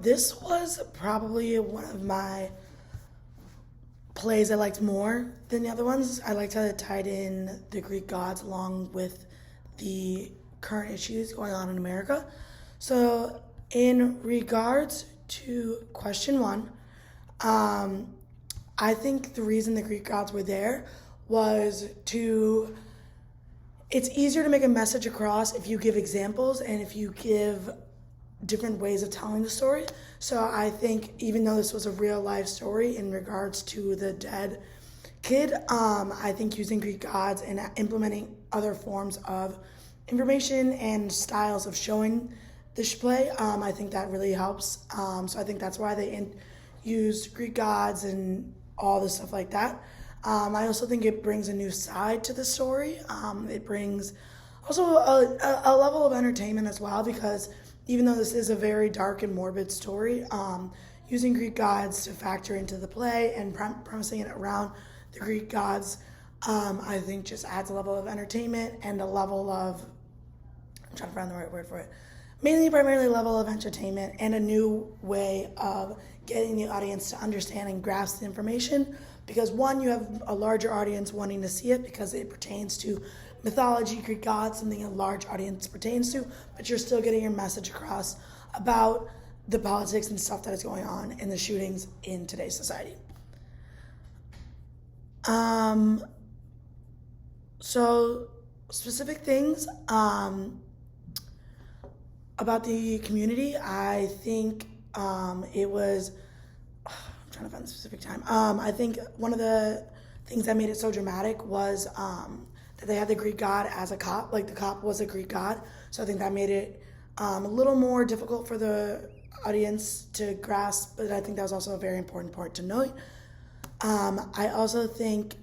This was probably one of my plays I liked more than the other ones. I liked how it tied in the Greek gods along with the current issues going on in America. So, in regards to question one, I think the reason the Greek gods were there was to it's easier to make a message across if you give examples and if you give different ways of telling the story. So I think even though this was a real life story in regards to the dead kid, I think using Greek gods and implementing other forms of information and styles of showing this play, I think that really helps. So I think that's why they used Greek gods and all this stuff like that. I also think it brings a new side to the story. It brings also a level of entertainment as well, because even though this is a very dark and morbid story, using Greek gods to factor into the play and premising it around the Greek gods, I think just adds a level of entertainment and a level of, I'm trying to find the right word for it, primarily level of entertainment and a new way of getting the audience to understand and grasp the information. Because one, you have a larger audience wanting to see it because it pertains to mythology, Greek gods, something a large audience pertains to, but you're still getting your message across about the politics and stuff that is going on in the shootings in today's society. So specific things about the community, I think it was, I'm trying to find the specific time. I think one of the things that made it so dramatic was that they had the Greek god as a cop, like the cop was a Greek god. So I think that made it a little more difficult for the audience to grasp, but I think that was also a very important part to note. I also think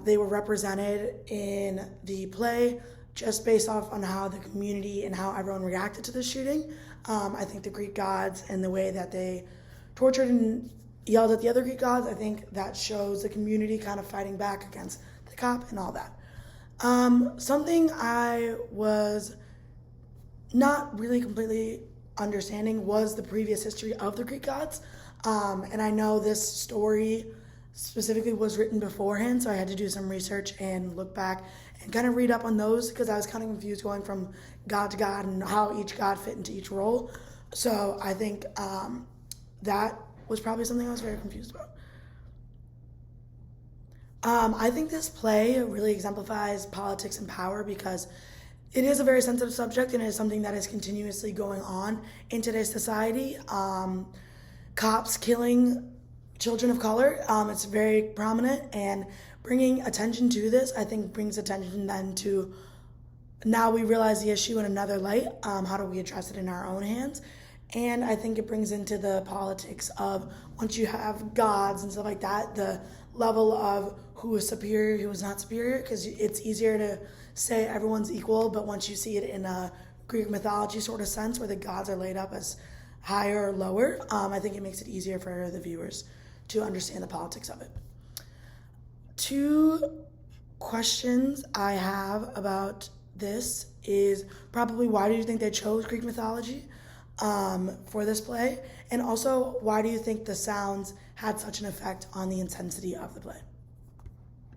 they were represented in the play just based off on how the community and how everyone reacted to the shooting. I think the Greek gods and the way that they tortured and yelled at the other Greek gods, I think that shows the community kind of fighting back against the cop and all that. Something I was not really completely understanding was the previous history of the Greek gods. And I know this story specifically was written beforehand, so I had to do some research and look back and kind of read up on those because I was kind of confused going from god to god and how each god fit into each role. So I think that was probably something I was very confused about. I think this play really exemplifies politics and power because it is a very sensitive subject and it is something that is continuously going on in today's society. Cops killing children of color, it's very prominent, and bringing attention to this, I think, brings attention then to now we realize the issue in another light. How do we address it in our own hands? And I think it brings into the politics of once you have gods and stuff like that, the level of who is superior, who is not superior, because it's easier to say everyone's equal, but once you see it in a Greek mythology sort of sense where the gods are laid up as higher or lower, I think it makes it easier for the viewers to understand the politics of it. 2 questions I have about this is probably why do you think they chose Greek mythology for this play? And also, why do you think the sounds had such an effect on the intensity of the play?